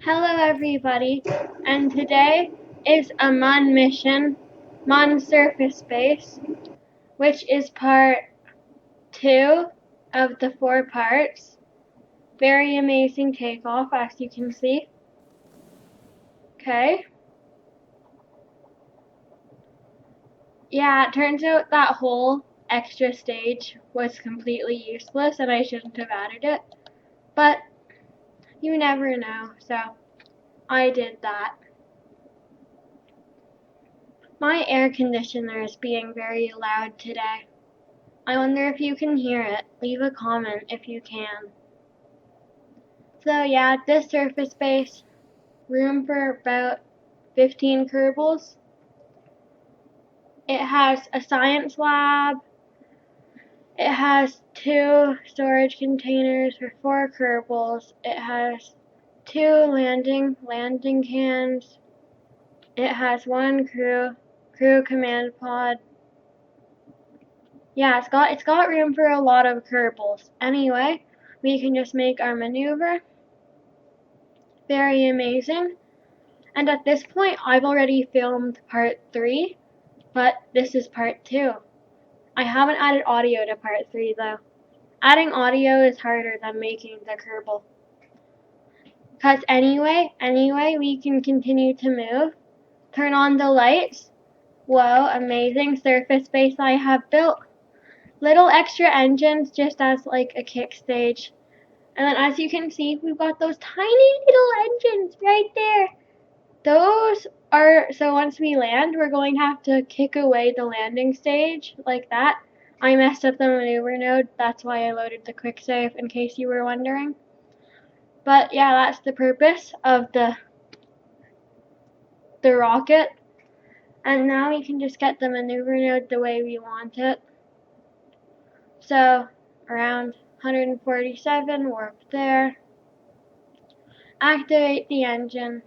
Hello everybody, and today is a Mon mission, Mon Surface Base, which is part 2 of the 4 parts. Very amazing takeoff, as you can see. Okay. Yeah, it turns out that whole extra stage was completely useless and I shouldn't have added it. But you never know, so I did that. My air conditioner is being very loud today. I wonder if you can hear it. Leave a comment if you can. So yeah, this surface base, room for about 15 Kerbals. It has a science lab. It has 2 storage containers for 4 Kerbals. It has 2 landing cans. It has 1 crew command pod. Yeah, it's got room for a lot of Kerbals. Anyway, we can just make our maneuver. Very amazing. And at this point, I've already filmed part 3, but this is part 2. I haven't added audio to part 3 though. Adding audio is harder than making the Kerbal. Cause anyway, we can continue to move. Turn on the lights. Whoa, amazing surface base I have built. Little extra engines just as like a kick stage. And then as you can see, we've got those tiny little engines right there. Those are, so once we land, we're going to have to kick away the landing stage, like that. I messed up the maneuver node, that's why I loaded the quick save, in case you were wondering. But yeah, that's the purpose of the rocket. And now we can just get the maneuver node the way we want it. So, around 147, warp there. Activate the engine.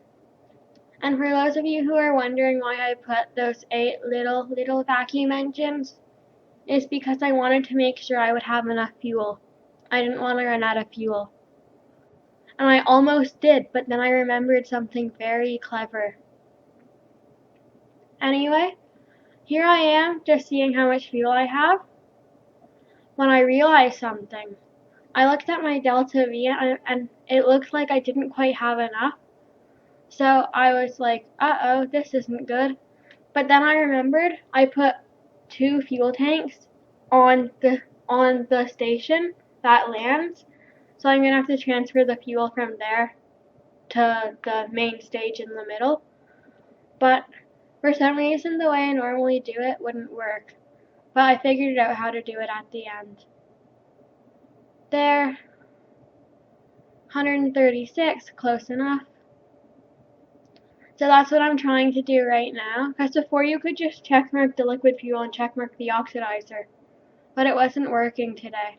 And for those of you who are wondering why I put those 8 little vacuum engines, is because I wanted to make sure I would have enough fuel. I didn't want to run out of fuel. And I almost did, but then I remembered something very clever. Anyway, here I am, just seeing how much fuel I have, when I realized something. I looked at my Delta V and it looked like I didn't quite have enough. So I was like, uh-oh, this isn't good. But then I remembered I put 2 fuel tanks on the station that lands. So I'm going to have to transfer the fuel from there to the main stage in the middle. But for some reason, the way I normally do it wouldn't work. But I figured out how to do it at the end. There. 136, close enough. So that's what I'm trying to do right now. Because before you could just checkmark the liquid fuel and checkmark the oxidizer. But it wasn't working today.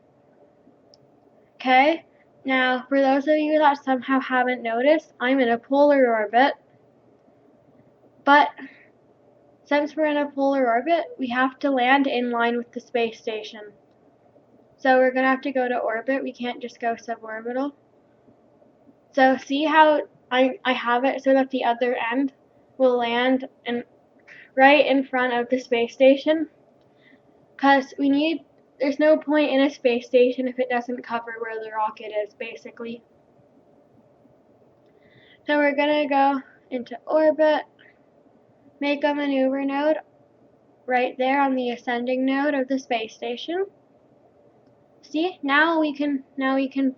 Okay, now for those of you that somehow haven't noticed, I'm in a polar orbit. But since we're in a polar orbit, we have to land in line with the space station. So we're going to have to go to orbit. We can't just go suborbital. So see how I have it so that the other end will land right in front of the space station? Because there's no point in a space station if it doesn't cover where the rocket is, basically. So we're going to go into orbit, make a maneuver node right there on the ascending node of the space station. See, now we can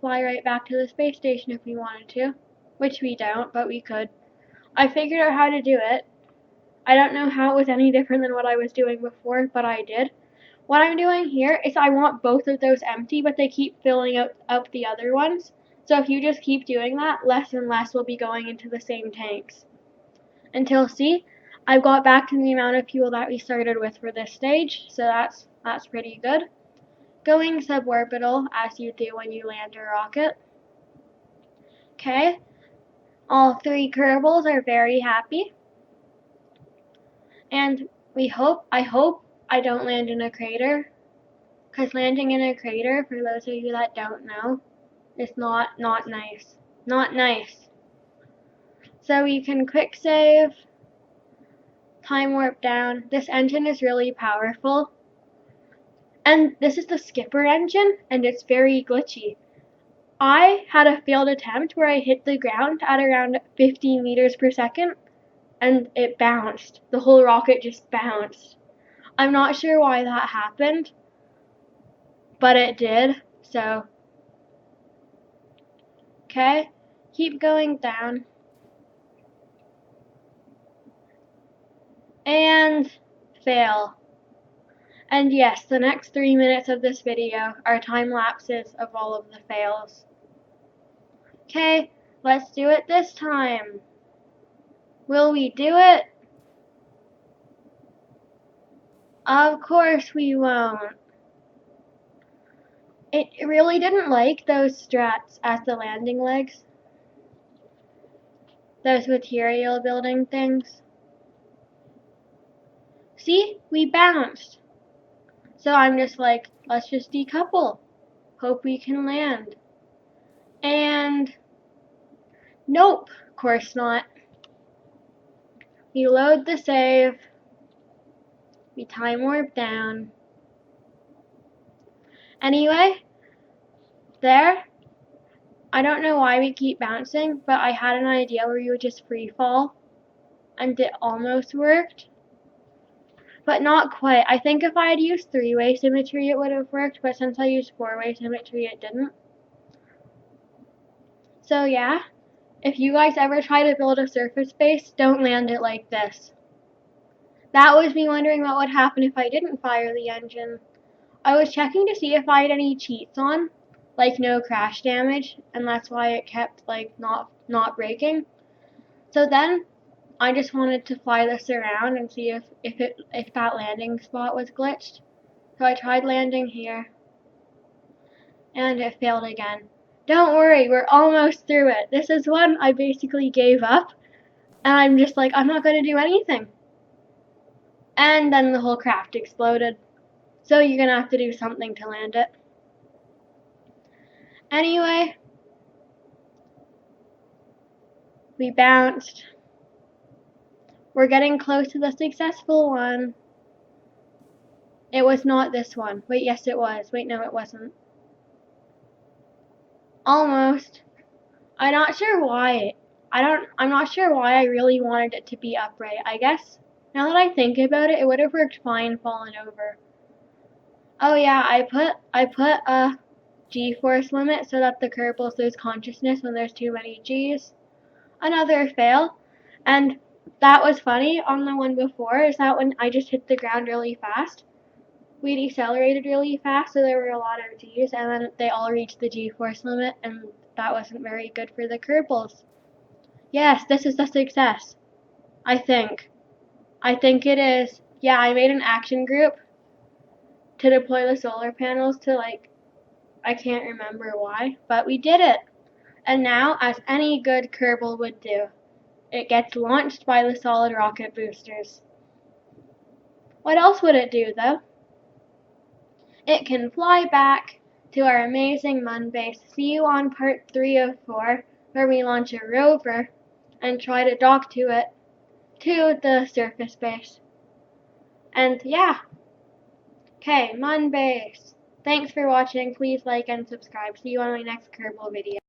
fly right back to the space station if we wanted to, which we don't, but we could. I figured out how to do it. I don't know how it was any different than what I was doing before, but I did. What I'm doing here is I want both of those empty, but they keep filling up the other ones. So if you just keep doing that, less and less will be going into the same tanks. Until, see, I've got back to the amount of fuel that we started with for this stage, so that's pretty good. Going suborbital, as you do when you land a rocket. Okay, all 3 Kerbals are very happy. And I hope I don't land in a crater. Because landing in a crater, for those of you that don't know, is not nice. Not nice. So we can quick save, time warp down. This engine is really powerful. And this is the skipper engine, and it's very glitchy. I had a failed attempt where I hit the ground at around 15 meters per second, and it bounced. The whole rocket just bounced. I'm not sure why that happened, but it did, so. Okay, keep going down. And fail. And yes, the next 3 minutes of this video are time lapses of all of the fails. Okay, let's do it this time. Will we do it? Of course we won't. It really didn't like those struts as the landing legs. Those material building things. See? We bounced. So I'm just like, let's just decouple. Hope we can land. And nope, of course not. We load the save. We time warp down. Anyway, there. I don't know why we keep bouncing, but I had an idea where you would just free fall. And it almost worked. But not quite. I think if I had used 3-way symmetry it would have worked, but since I used 4-way symmetry it didn't. So yeah, if you guys ever try to build a surface base, don't land it like this. That was me wondering what would happen if I didn't fire the engine. I was checking to see if I had any cheats on, like no crash damage, and that's why it kept like not breaking. So then I just wanted to fly this around and see if that landing spot was glitched. So I tried landing here, and it failed again. Don't worry, we're almost through it. This is one I basically gave up, and I'm just like, I'm not going to do anything. And then the whole craft exploded. So you're going to have to do something to land it. Anyway, we bounced. We're getting close to the successful one. It was not this one. Wait, yes it was. Wait, no it wasn't. Almost. I'm not sure why. I'm not sure why I really wanted it to be upright. I guess now that I think about it, it would have worked fine falling over. Oh yeah, I put a G-force limit so that the Kerbals lose consciousness when there's too many G's. Another fail. And that was funny on the one before, is that when I just hit the ground really fast, we decelerated really fast, so there were a lot of G's, and then they all reached the G-force limit, and that wasn't very good for the Kerbals. Yes, this is a success. I think. I think it is. Yeah, I made an action group to deploy the solar panels to, like, I can't remember why, but we did it. And now, as any good Kerbal would do, it gets launched by the solid rocket boosters. What else would it do, though? It can fly back to our amazing Mun base. See you on part 3 of 4, where we launch a rover and try to dock to it, to the surface base. And yeah. Okay, Mun base. Thanks for watching. Please like and subscribe. See you on my next Kerbal video.